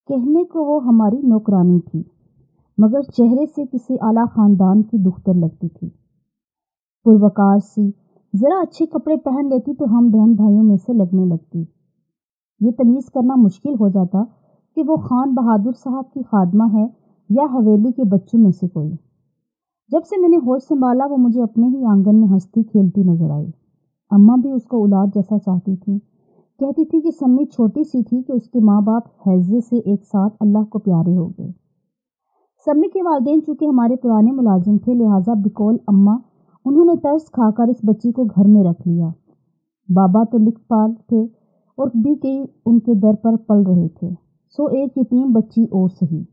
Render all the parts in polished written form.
کہنے کو وہ ہماری نوکرانی تھی، مگر چہرے سے کسی اعلیٰ خاندان کی دختر لگتی تھی۔ پروقار سی، ذرا اچھے کپڑے پہن لیتی تو ہم بہن بھائیوں میں سے لگنے لگتی۔ یہ تمیز کرنا مشکل ہو جاتا کہ وہ خان بہادر صاحب کی خادمہ ہے یا حویلی کے بچوں میں سے کوئی۔ جب سے میں نے ہوش سنبھالا وہ مجھے اپنے ہی آنگن میں ہنستی کھیلتی نظر آئی۔ اماں بھی اس کو اولاد جیسا چاہتی تھی، کہتی تھی کہ سمی چھوٹی سی تھی کہ اس کے ماں باپ حیضے سے ایک ساتھ اللہ کو پیارے ہو گئے۔ سمی کے والدین چونکہ ہمارے پرانے ملازم تھے، لہٰذا بقول اماں انہوں نے ترس کھا کر اس بچی کو گھر میں رکھ لیا۔ بابا تو لکھ پال تھے اور بھی کئی ان کے در پر پل رہے تھے، سو ایک یتیم بچی اور سہی۔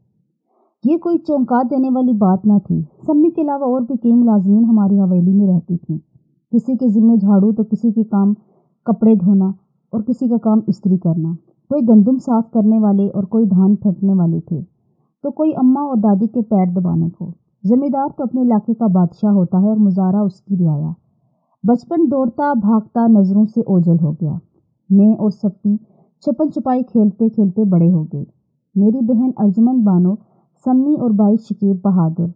یہ کوئی چونکا دینے والی بات نہ تھی۔ سمی کے علاوہ اور بھی کئی ملازمین ہماری حویلی میں رہتی تھیں۔ کسی کے ذمہ جھاڑو تو کسی کے کام کپڑے دھونا اور کسی کا کام استری کرنا، کوئی گندم صاف کرنے والے اور کوئی دھان پھٹنے والے تھے، تو کوئی اماں اور دادی کے پیر دبانے کو۔ ذمہ دار تو اپنے علاقے کا بادشاہ ہوتا ہے اور مزارع اس کی رعایا۔ بچپن دوڑتا بھاگتا نظروں سے اوجھل ہو گیا۔ میں اور سپی چھپن چھپائی کھیلتے کھیلتے بڑے ہو گئے۔ میری بہن ارجمن بانو، سمی اور بھائی شکیب بہادر۔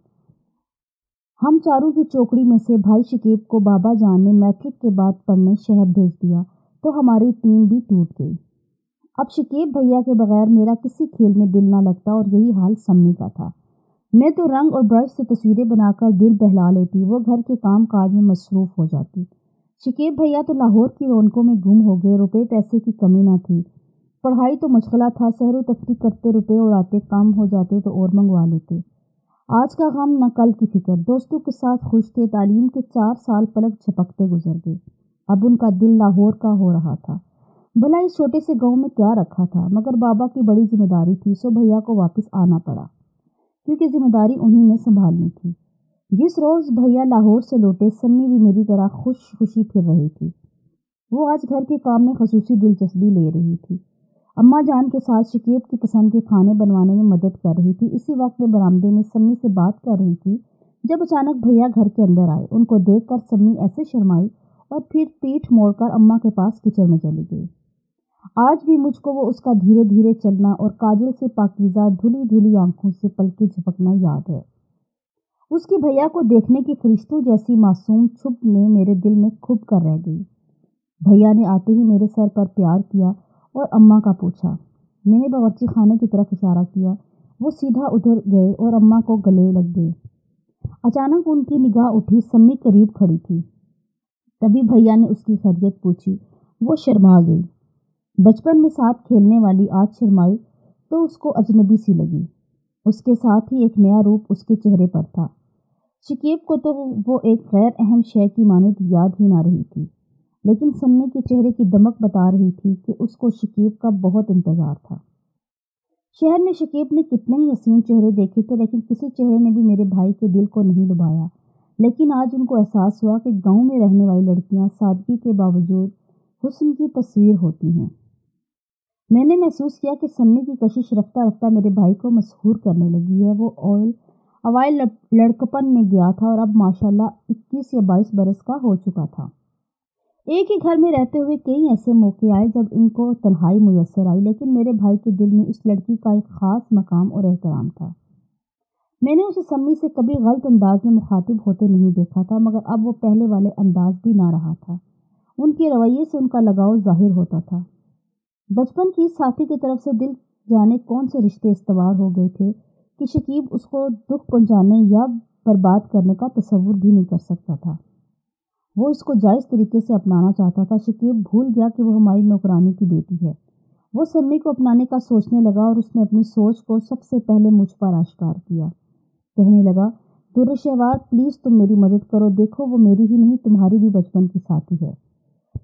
ہم چاروں کی چوکڑی میں سے بھائی شکیب کو بابا جان نے میٹرک کے بعد پڑھنے شہر بھیج دیا تو ہماری ٹیم بھی ٹوٹ گئی۔ اب شکیب بھیا کے بغیر میرا کسی کھیل میں دل نہ لگتا اور یہی حال سمی کا تھا۔ میں تو رنگ اور برش سے تصویریں بنا کر دل بہلا لیتی، وہ گھر کے کام کاج میں مصروف ہو جاتی۔ شکیب بھیا تو لاہور کی رونقوں میں گم ہو گئے، روپے پیسے کی کمی نہ تھی، پڑھائی تو مشغلہ تھا، سیر و تفریح کرتے روپے اڑاتے، کام ہو جاتے تو اور منگوا لیتے۔ آج کا غم نہ کل کی فکر، دوستوں کے ساتھ خوش تھے، تعلیم کے 4 سال پلک جھپکتے گزر گئے۔ اب ان کا دل لاہور کا ہو رہا تھا۔ بھلا اس چھوٹے سے گاؤں میں کیا رکھا تھا، مگر بابا کی بڑی ذمہ داری تھی، سو بھیا کو واپس آنا پڑا، کیونکہ ذمہ داری انہی نے سنبھالنی تھی۔ جس روز بھیا لاہور سے لوٹے، سمی بھی میری طرح خوشی پھر رہی تھی۔ وہ آج گھر کے کام میں خصوصی دلچسپی لے رہی تھی، اماں جان کے ساتھ شکیب کی پسند کے کھانے بنوانے میں مدد کر رہی تھی۔ اسی وقت میں برآمدے میں سمی سے بات کر رہی تھی جب اچانک بھیا گھر کے اندر آئے۔ ان کو دیکھ کر سمی ایسے شرمائی اور پھر پیٹھ موڑ کر اماں کے پاس کچن میں چلی گئی۔ آج بھی مجھ کو وہ اس کا دھیرے دھیرے چلنا اور کاجل سے پاکیزہ دھلی دھلی آنکھوں سے پلکیں جھپکنا یاد ہے۔ اس کی بھیا کو دیکھنے کی فرشتوں جیسی معصوم چھپ نے میرے دل میں کھب کر رہ گئی۔ بھیا نے آتے ہی میرے سر پر پیار کیا اور اماں کا پوچھا۔ میں نے باورچی خانے کی طرف اشارہ کیا، وہ سیدھا ادھر گئے اور اماں کو گلے لگ گئے۔ اچانک ان کی نگاہ اٹھی، سمی قریب کھڑی تھی، تبھی بھیا نے اس کی خیریت پوچھی۔ وہ شرما گئی۔ بچپن میں ساتھ کھیلنے والی آج شرمائی تو اس کو اجنبی سی لگی۔ اس کے ساتھ ہی ایک نیا روپ اس کے چہرے پر تھا۔ شکیب کو تو وہ ایک غیر اہم شے کی مانند یاد ہی نہ رہی تھی، لیکن سمی کے چہرے کی دمک بتا رہی تھی کہ اس کو شکیب کا بہت انتظار تھا۔ شہر میں شکیب نے کتنے ہی حسین چہرے دیکھے تھے، لیکن کسی چہرے نے بھی میرے بھائی کے دل کو نہیں لبھایا۔ لیکن آج ان کو احساس ہوا کہ گاؤں میں رہنے والی لڑکیاں سادگی کے باوجود حسن کی تصویر ہوتی ہیں۔ میں نے محسوس کیا کہ سمی کی کشش رفتہ رفتہ میرے بھائی کو مسحور کرنے لگی ہے۔ وہ اوائل لڑکپن میں گیا تھا اور اب ماشاءاللہ 21 یا 22 برس کا ہو چکا تھا۔ ایک ہی گھر میں رہتے ہوئے کئی ایسے موقع آئے جب ان کو تنہائی میسر آئی، لیکن میرے بھائی کے دل میں اس لڑکی کا ایک خاص مقام اور احترام تھا۔ میں نے اسے سمی سے کبھی غلط انداز میں مخاطب ہوتے نہیں دیکھا تھا، مگر اب وہ پہلے والے انداز بھی نہ رہا تھا۔ ان کے رویے سے ان کا لگاؤ ظاہر ہوتا تھا۔ بچپن کی ساتھی کی طرف سے دل جانے کون سے رشتے استوار ہو گئے تھے کہ شکیب اس کو دکھ پہنچانے یا برباد کرنے کا تصور بھی نہیں کر سکتا تھا۔ وہ اس کو جائز طریقے سے اپنانا چاہتا تھا۔ شکیب بھول گیا کہ وہ ہماری نوکرانی کی بیٹی ہے۔ وہ سمی کو اپنانے کا سوچنے لگا اور اس نے اپنی سوچ کو سب سے پہلے مجھ پر آشکار کیا۔ کہنے لگا، در شہوار پلیز تم میری مدد کرو، دیکھو وہ میری ہی نہیں تمہاری بھی بچپن کی ساتھی ہے۔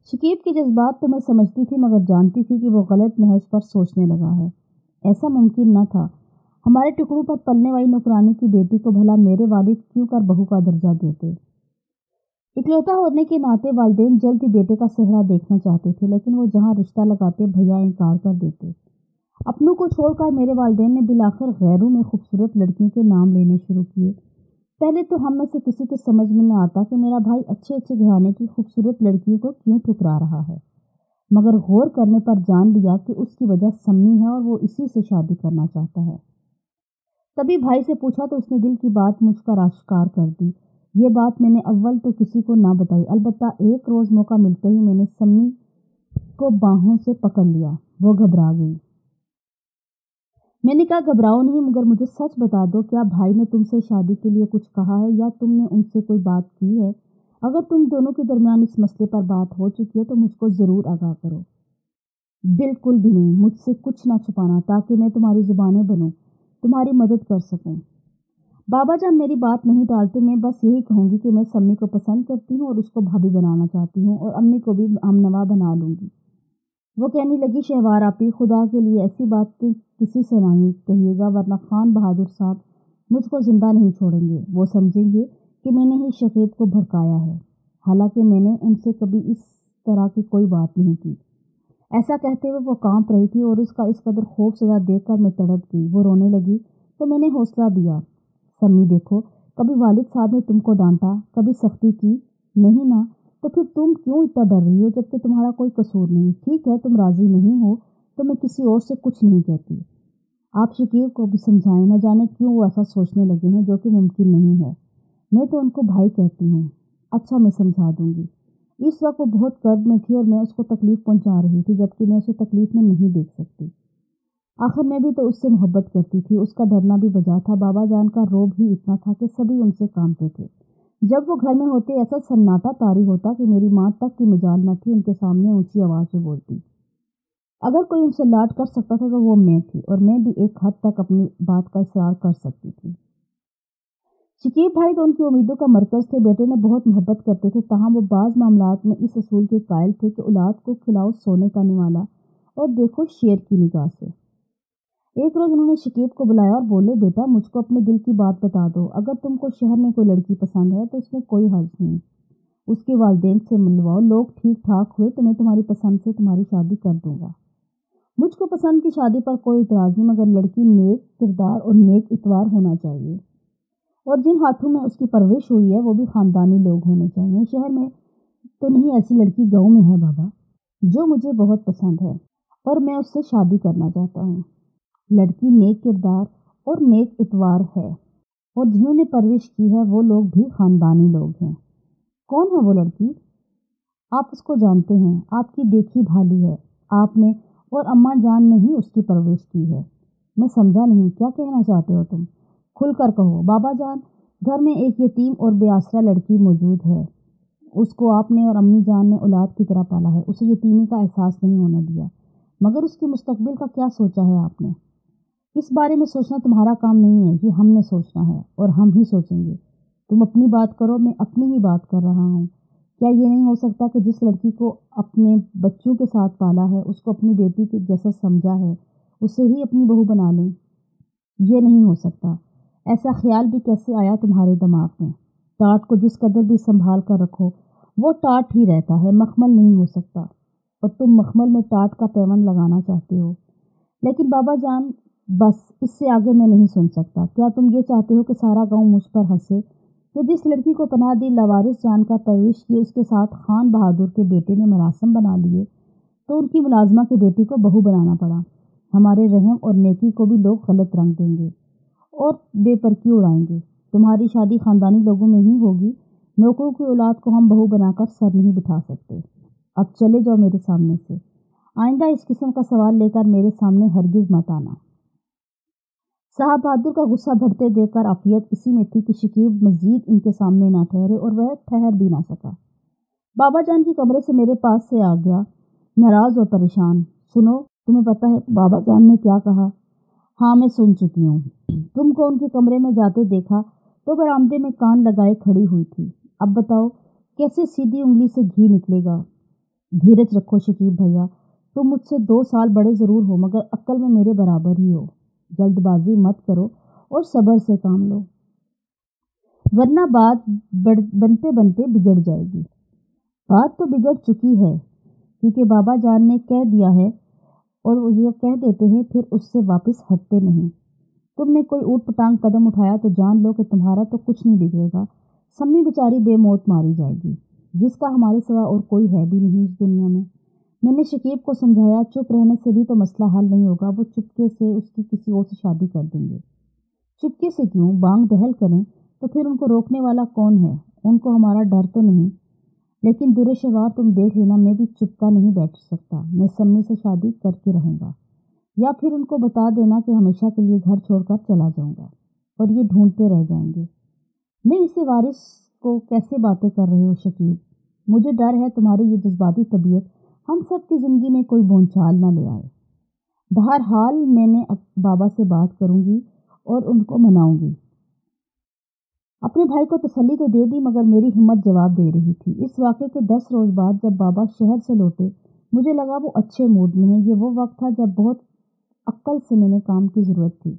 شکیب کے جذبات تو میں سمجھتی تھی، مگر جانتی تھی کہ وہ غلط محض پر سوچنے لگا ہے۔ ایسا ممکن نہ تھا۔ ہمارے ٹکڑوں پر پلنے والی نوکرانی کی بیٹی کو بھلا میرے والد کیوں کر بہو کا درجہ دیتے؟ اکلوتا ہونے کے ناطے والدین جلد ہی بیٹے کا چہرہ دیکھنا چاہتے تھے، لیکن وہ جہاں رشتہ لگاتے بھیا انکار کر دیتے۔ اپنوں کو چھوڑ کر میرے والدین نے بالآخر غیروں میں خوبصورت لڑکیوں کے نام لینے شروع کیے۔ پہلے تو ہم میں سے کسی کے سمجھ میں نہ آتا کہ میرا بھائی اچھے گھرانے کی خوبصورت لڑکیوں کو کیوں ٹھکرا رہا ہے، مگر غور کرنے پر جان لیا کہ اس کی وجہ سمی ہے اور وہ اسی سے شادی کرنا چاہتا ہے۔ تبھی بھائی سے پوچھا تو اس نے دل کی بات مجھ پر آشکار کر دی۔ یہ بات میں نے اول تو کسی کو نہ بتائی، البتہ ایک روز موقع ملتے ہی میں نے سمی کو باہوں سے پکڑ لیا۔ وہ گھبرا گئی۔ میں نے کہا گھبراؤ نہیں، مگر مجھے سچ بتا دو، کیا بھائی نے تم سے شادی کے لیے کچھ کہا ہے یا تم نے ان سے کوئی بات کی ہے؟ اگر تم دونوں کے درمیان اس مسئلے پر بات ہو چکی ہے تو مجھ کو ضرور آگاہ کرو۔ بالکل بھی نہیں، مجھ سے کچھ نہ چھپانا تاکہ میں تمہاری زبانیں بنوں، تمہاری مدد کر سکوں۔ بابا جان میری بات نہیں ٹالتے، میں بس یہی کہوں گی کہ میں سمی کو پسند کرتی ہوں اور اس کو بھابھی بنانا چاہتی ہوں اور امی کو بھی ہم نوا بنا لوں گی۔ وہ کہنے لگی شہوار آپی، خدا کے لیے ایسی باتیں کسی سے نہیں کہیے گا ورنہ خان بہادر صاحب مجھ کو زندہ نہیں چھوڑیں گے۔ وہ سمجھیں گے کہ میں نے ہی شکیب کو بھڑکایا ہے، حالانکہ میں نے ان سے کبھی اس طرح کی کوئی بات نہیں کی۔ ایسا کہتے ہوئے وہ کانپ رہی تھی اور اس کا اس قدر خوف زدہ دیکھ کر میں تڑپ گئی۔ وہ رونے لگی تو میں نے حوصلہ دیا، سمی دیکھو، کبھی والد صاحب نے تم کو ڈانٹا، کبھی سختی کی نہیں نا، تو پھر تم کیوں اتنا ڈر رہی ہو جبکہ تمہارا کوئی قصور نہیں؟ ٹھیک ہے تم راضی نہیں ہو تو میں کسی اور سے کچھ نہیں کہتی۔ آپ شکیب کو بھی سمجھائیں، نہ جانے کیوں وہ ایسا سوچنے لگے ہیں جو کہ ممکن نہیں ہے۔ میں تو ان کو بھائی کہتی ہوں۔ اچھا میں سمجھا دوں گی۔ اس وقت وہ بہت کرب میں تھی اور میں اس کو تکلیف پہنچا رہی تھی جبکہ میں اسے تکلیف میں نہیں دیکھ سکتی۔ آخر میں بھی تو اس سے محبت کرتی تھی، اس کا ڈرنا بھی وجہ تھا۔ بابا جان کا روب ہی اتنا تھا کہ سبھی ان سے کانپتے تھے۔ جب وہ گھر میں ہوتے ایسا سناٹا طاری ہوتا کہ میری ماں تک کی مجال نہ تھی ان کے سامنے اونچی آواز میں بولتی۔ اگر کوئی ان سے لاڈ کر سکتا تھا تو وہ میں تھی، اور میں بھی ایک حد تک اپنی بات کا اصرار کر سکتی تھی۔ شکیب بھائی تو ان کی امیدوں کا مرکز تھے، بیٹے نے بہت محبت کرتے تھے، تاہم وہ بعض معاملات میں اس اصول کے قائل تھے کہ اولاد کو کھلاؤ سونے کا نوالا اور دیکھو شیر کی نگاہ سے۔ ایک روز انہوں نے شکیب کو بلایا اور بولے، بیٹا مجھ کو اپنے دل کی بات بتا دو، اگر تم کو شہر میں کوئی لڑکی پسند ہے تو اس میں کوئی حرج نہیں، اس کے والدین سے ملواؤ، لوگ ٹھیک ٹھاک ہوئے تو میں تمہاری پسند سے تمہاری شادی کر دوں گا۔ مجھ کو پسند کی شادی پر کوئی اعتراض نہیں، مگر لڑکی نیک کردار اور نیک اتوار ہونا چاہیے، اور جن ہاتھوں میں اس کی پرورش ہوئی ہے وہ بھی خاندانی لوگ ہونے چاہیے۔ شہر میں تو نہیں، ایسی لڑکی گاؤں میں ہے بابا جو مجھے بہت پسند ہے اور میں اس سے شادی کرنا چاہتا ہوں۔ لڑکی نیک کردار اور نیک اتوار ہے اور جنہوں نے پرورش کی ہے وہ لوگ بھی خاندانی لوگ ہیں۔ کون ہے وہ لڑکی؟ آپ اس کو جانتے ہیں، آپ کی دیکھی بھالی ہے، آپ نے اور اماں جان نے ہی اس کی پرورش کی ہے۔ میں سمجھا نہیں، کیا کہنا چاہتے ہو تم؟ کھل کر کہو۔ بابا جان، گھر میں ایک یتیم اور بے آسرا لڑکی موجود ہے، اس کو آپ نے اور امی جان نے اولاد کی طرح پالا ہے، اسے یتیمی کا احساس نہیں ہونے دیا، مگر اس کے مستقبل کا کیا سوچا ہے آپ نے؟ اس بارے میں سوچنا تمہارا کام نہیں ہے، یہ ہم نے سوچنا ہے اور ہم ہی سوچیں گے۔ تم اپنی بات کرو، میں اپنی ہی بات کر رہا ہوں۔ کیا یہ نہیں ہو سکتا کہ جس لڑکی کو اپنے بچوں کے ساتھ پالا ہے، اس کو اپنی بیٹی کے جیسا سمجھا ہے، اسے ہی اپنی بہو بنا لیں؟ یہ نہیں ہو سکتا۔ ایسا خیال بھی کیسے آیا تمہارے دماغ میں؟ ٹاٹ کو جس قدر بھی سنبھال کر رکھو وہ ٹاٹ ہی رہتا ہے، مخمل نہیں ہو سکتا، اور تم مخمل میں ٹاٹ کا پیوند لگانا چاہتے ہو۔ لیکن بابا جان، بس اس سے آگے میں نہیں سن سکتا۔ کیا تم یہ چاہتے ہو کہ سارا گاؤں مجھ پر ہنسے کہ جس لڑکی کو پناہ دی، لاوارث جان کر پرورش کی، اس کے ساتھ خان بہادر کے بیٹے نے مراسم بنا لیے تو ان کی ملازمہ کے بیٹی کو بہو بنانا پڑا؟ ہمارے رحم اور نیکی کو بھی لوگ غلط رنگ دیں گے اور بے پرکی اڑائیں گے۔ تمہاری شادی خاندانی لوگوں میں ہی ہوگی، نوکروں کی اولاد کو ہم بہو بنا کر سر نہیں بٹھا سکتے۔ اب چلے جاؤ میرے سامنے سے، آئندہ اس قسم کا سوال لے کر میرے سامنے ہرگز مت آنا۔ صاحب بہادر کا غصہ بڑھتے دیکھ کر عافیت اسی میں تھی کہ شکیب مزید ان کے سامنے نہ ٹھہرے، اور وہ ٹھہر بھی نہ سکا۔ بابا جان کی کمرے سے میرے پاس سے آ گیا، ناراض اور پریشان۔ سنو، تمہیں پتہ ہے بابا جان نے کیا کہا؟ ہاں میں سن چکی ہوں۔ تم کو ان کے کمرے میں جاتے دیکھا تو برآمدے میں کان لگائے کھڑی ہوئی تھی۔ اب بتاؤ کیسے سیدھی انگلی سے گھی نکلے گا؟ دھیرج رکھو شکیب بھیا، تم مجھ سے 2 سال بڑے ضرور ہو مگر عقل میں میرے برابر ہی ہو۔ جلد بازی مت کرو اور صبر سے کام لو، ورنہ بات بنتے بنتے بگڑ جائے گی۔ بات تو بگڑ چکی ہے، کیونکہ بابا جان نے کہہ دیا ہے اور وہ جو کہہ دیتے ہیں پھر اس سے واپس ہٹتے نہیں۔ تم نے کوئی اوٹ پٹانگ قدم اٹھایا تو جان لو کہ تمہارا تو کچھ نہیں بگڑے گا۔ سمی بیچاری بے موت ماری جائے گی، جس کا ہمارے سوا اور کوئی ہے بھی نہیں اس دنیا میں۔ میں نے شکیب کو سمجھایا چپ رہنے سے بھی تو مسئلہ حل نہیں ہوگا، وہ چپکے سے اس کی کسی اور سے شادی کر دیں گے۔ چپکے سے کیوں؟ بانگ دہل کریں تو پھر ان کو روکنے والا کون ہے؟ ان کو ہمارا ڈر تو نہیں، لیکن درے شوار تم دیکھ لینا میں بھی چپکا نہیں بیٹھ سکتا، میں سمی سے شادی کر کے رہوں گا، یا پھر ان کو بتا دینا کہ ہمیشہ کے لیے گھر چھوڑ کر چلا جاؤں گا اور یہ ڈھونڈتے رہ جائیں گے۔ میں اسے وارث کو کیسے باتیں کر رہے ہو شکیب؟ مجھے ڈر ہے تمہاری یہ جذباتی طبیعت ہم سب کی زندگی میں کوئی بونچال نہ لے آئے۔ بہرحال میں نے بابا سے بات کروں گی اور ان کو مناؤں گی۔ اپنے بھائی کو تسلی تو دے دی مگر میری ہمت جواب دے رہی تھی۔ اس واقعے کے 10 روز بعد جب بابا شہر سے لوٹے مجھے لگا وہ اچھے موڈ میں ہیں۔ یہ وہ وقت تھا جب بہت عقل سے میں نے کام کی ضرورت تھی۔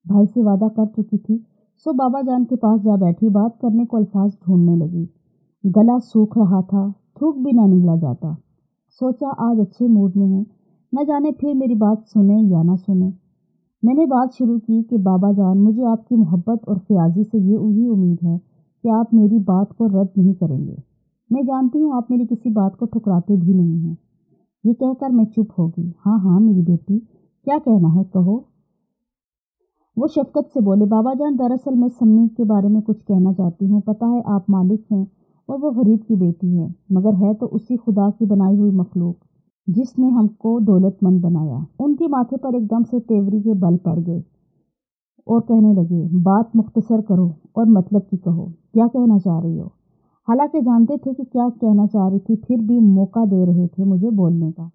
بھائی سے وعدہ کر چکی تھی، سو بابا جان کے پاس جا بیٹھی، بات کرنے کو الفاظ ڈھونڈنے لگی۔ گلا سوکھ رہا تھا، تھوک بھی نہ نگلا جاتا۔ سوچا آج اچھے موڈ میں ہیں، نہ جانے پھر میری بات سنیں یا نہ سنیں۔ میں نے بات شروع کی کہ بابا جان مجھے آپ کی محبت اور فیاضی سے یہی امید ہے کہ آپ میری بات کو رد نہیں کریں گے۔ میں جانتی ہوں آپ میری کسی بات کو ٹھکراتے بھی نہیں ہیں۔ یہ کہہ کر میں چپ ہو گئی۔ ہاں ہاں میری بیٹی، کیا کہنا ہے کہو۔ وہ شفقت سے بولے، بابا جان دراصل میں سمی کے بارے میں کچھ کہنا چاہتی ہوں۔ پتہ ہے آپ مالک ہیں اور وہ غریب کی بیٹی ہے، مگر ہے تو اسی خدا کی بنائی ہوئی مخلوق جس نے ہم کو دولت مند بنایا۔ ان کے ماتھے پر ایک دم سے تیوری کے بل پڑ گئے اور کہنے لگے، بات مختصر کرو اور مطلب کی کہو، کیا کہنا چاہ رہی ہو؟ حالانکہ جانتے تھے کہ کیا کہنا چاہ رہی تھی پھر بھی موقع دے رہے تھے مجھے بولنے کا۔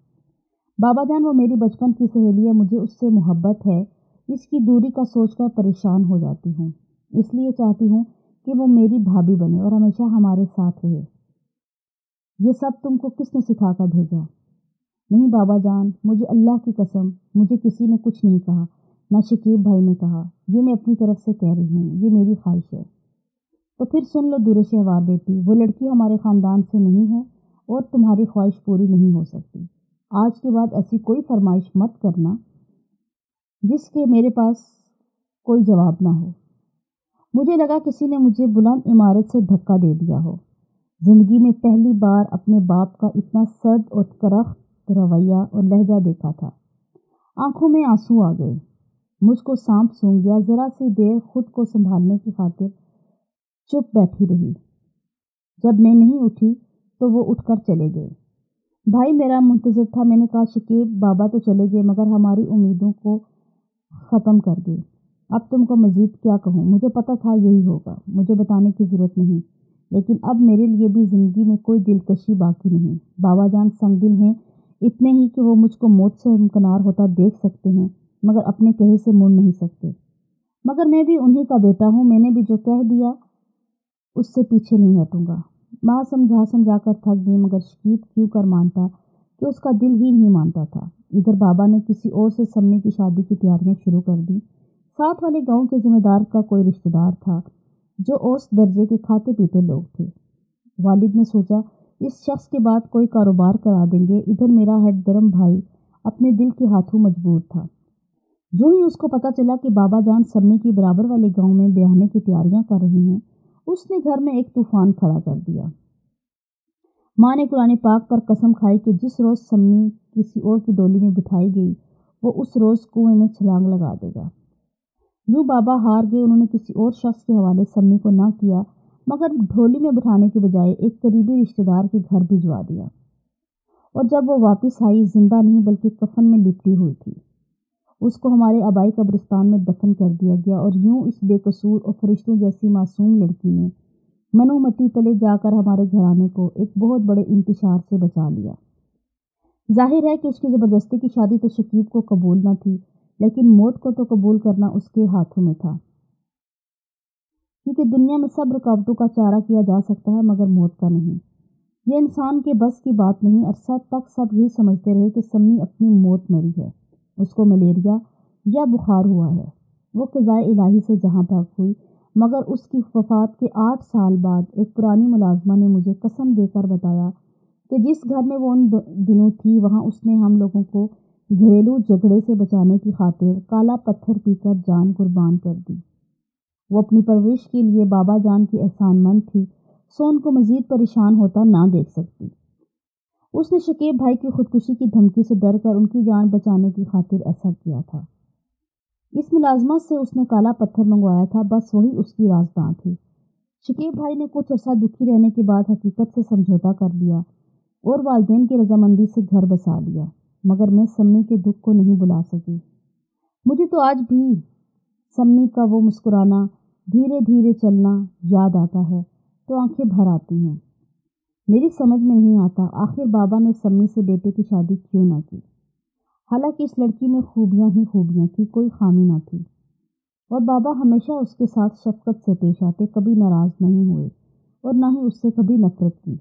بابا جان وہ میری بچپن کی سہیلی ہے، مجھے اس سے محبت ہے، اس کی دوری کا سوچ کر پریشان ہو جاتی ہوں، اس لیے چاہتی ہوں کہ وہ میری بھابھی بنے اور ہمیشہ ہمارے ساتھ رہے۔ یہ سب تم کو کس نے سکھا کر بھیجا؟ نہیں بابا جان، مجھے اللہ کی قسم مجھے کسی نے کچھ نہیں کہا، نہ شکیب بھائی نے کہا، یہ میں اپنی طرف سے کہہ رہی ہوں، یہ میری خواہش ہے۔ تو پھر سن لو درے شہوار بیٹی، وہ لڑکی ہمارے خاندان سے نہیں ہے اور تمہاری خواہش پوری نہیں ہو سکتی۔ آج کے بعد ایسی کوئی فرمائش مت کرنا جس کے میرے پاس کوئی جواب نہ ہو۔ مجھے لگا کسی نے مجھے بلند عمارت سے دھکا دے دیا ہو۔ زندگی میں پہلی بار اپنے باپ کا اتنا سرد اور کرخت رویہ اور لہجہ دیکھا تھا۔ آنکھوں میں آنسو آ گئے، مجھ کو سانپ سونگھ گیا۔ ذرا سی دیر خود کو سنبھالنے کی خاطر چپ بیٹھی رہی۔ جب میں نہیں اٹھی تو وہ اٹھ کر چلے گئے۔ بھائی میرا منتظر تھا۔ میں نے کہا، شکیب بابا تو چلے گئے مگر ہماری امیدوں کو ختم کر گئے۔ اب تم کو مزید کیا کہوں؟ مجھے پتا تھا یہی ہوگا، مجھے بتانے کی ضرورت نہیں، لیکن اب میرے لیے بھی زندگی میں کوئی دلکشی باقی نہیں۔ بابا جان سنگ دل ہیں، اتنے ہی کہ وہ مجھ کو موت سے ہمکنار ہوتا دیکھ سکتے ہیں مگر اپنے کہے سے مڑ نہیں سکتے۔ مگر میں بھی انہی کا بیٹا ہوں، میں نے بھی جو کہہ دیا اس سے پیچھے نہیں ہٹوں گا۔ ماں سمجھا کر تھک گئی مگر شکیب کیوں کر مانتا کہ اس کا دل ہی نہیں مانتا تھا۔ ادھر بابا نے کسی اور سے سمی کی شادی کی تیاریاں شروع کر دی۔ ساتھ والے گاؤں کے ذمہ دار کا کوئی رشتہ دار تھا جو اوسط درجے کے کھاتے پیتے لوگ تھے۔ والد نے سوچا اس شخص کے بعد کوئی کاروبار کرا دیں گے۔ ادھر میرا ہٹ درم بھائی اپنے دل کے ہاتھوں مجبور تھا۔ جو ہی اس کو پتا چلا کہ بابا جان سمی کی برابر والے گاؤں میں بیاہنے کی تیاریاں کر رہے ہیں، اس نے گھر میں ایک طوفان کھڑا کر دیا۔ ماں نے قرآن پاک پر قسم کھائی کہ جس روز سمی کسی اور کی ڈولی میں بٹھائی گئی وہ اس روز کنویں میں چھلانگ لگا دے گا۔ یوں بابا ہار گئے، انہوں نے کسی اور شخص کے حوالے سمی کو نہ کیا مگر ڈھولی میں بٹھانے کے بجائے ایک قریبی رشتہ دار کے گھر بھجوا دیا، اور جب وہ واپس آئی زندہ نہیں بلکہ کفن میں لپٹی ہوئی تھی۔ اس کو ہمارے آبائی قبرستان میں دفن کر دیا گیا، اور یوں اس بے قصور اور فرشتوں جیسی معصوم لڑکی نے منو مٹی تلے جا کر ہمارے گھرانے کو ایک بہت بڑے انتشار سے بچا لیا۔ ظاہر ہے کہ اس کی زبردستی کی شادی تو شکیب کو قبول نہ تھی، لیکن موت کو تو قبول کرنا اس کے ہاتھوں میں تھا، کیونکہ دنیا میں سب رکاوٹوں کا چارہ کیا جا سکتا ہے مگر موت کا نہیں۔ یہ انسان کے بس کی بات نہیں۔ عرصہ تک سب یہی سمجھتے رہے کہ سمی اپنی موت مری ہے، اس کو ملیریا یا بخار ہوا ہے۔ وہ قضائے الہی سے جہاں بھاگ ہوئی، مگر اس کی وفات کے 8 سال بعد ایک پرانی ملازمہ نے مجھے قسم دے کر بتایا کہ جس گھر میں وہ ان دنوں تھی وہاں اس نے ہم لوگوں کو گھریلو جھگڑے سے بچانے کی خاطر کالا پتھر پی کر جان قربان کر دی۔ وہ اپنی پرورش کے لیے بابا جان کی احسان مند تھی، سو ان کو مزید پریشان ہوتا نہ دیکھ سکتی۔ اس نے شکیب بھائی کی خودکشی کی دھمکی سے ڈر کر ان کی جان بچانے کی خاطر ایسا کیا تھا۔ اس ملازمت سے اس نے کالا پتھر منگوایا تھا، بس وہی اس کی رازداں تھی۔ شکیب بھائی نے کچھ عرصہ دکھی رہنے کے بعد حقیقت سے سمجھوتا کر لیا اور والدین کی رضامندی سے گھر بسا لیا، مگر میں سمی کے دکھ کو نہیں بھلا سکی۔ مجھے تو آج بھی سمی کا وہ مسکرانا، دھیرے دھیرے چلنا یاد آتا ہے تو آنکھیں بھر آتی ہیں۔ میری سمجھ میں نہیں آتا آخر بابا نے سمی سے بیٹے کی شادی کیوں نہ کی، حالانکہ اس لڑکی میں خوبیاں ہی خوبیاں تھی، کوئی خامی نہ تھی، اور بابا ہمیشہ اس کے ساتھ شفقت سے پیش آتے، کبھی ناراض نہیں ہوئے اور نہ ہی اس سے کبھی نفرت کی۔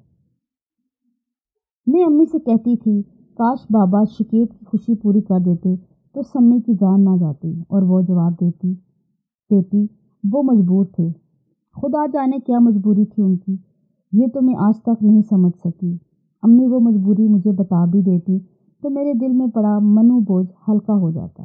میں امی سے کہتی تھی کاش بابا شکیب کی خوشی پوری کر دیتے تو سمی کی جان نہ جاتی، اور وہ جواب دیتی بیٹی وہ مجبور تھے، خدا جانے کیا مجبوری تھی ان کی، یہ تو میں آج تک نہیں سمجھ سکی۔ امی وہ مجبوری مجھے بتا بھی دیتی تو میرے دل میں پڑا منو بوجھ ہلکا ہو جاتا۔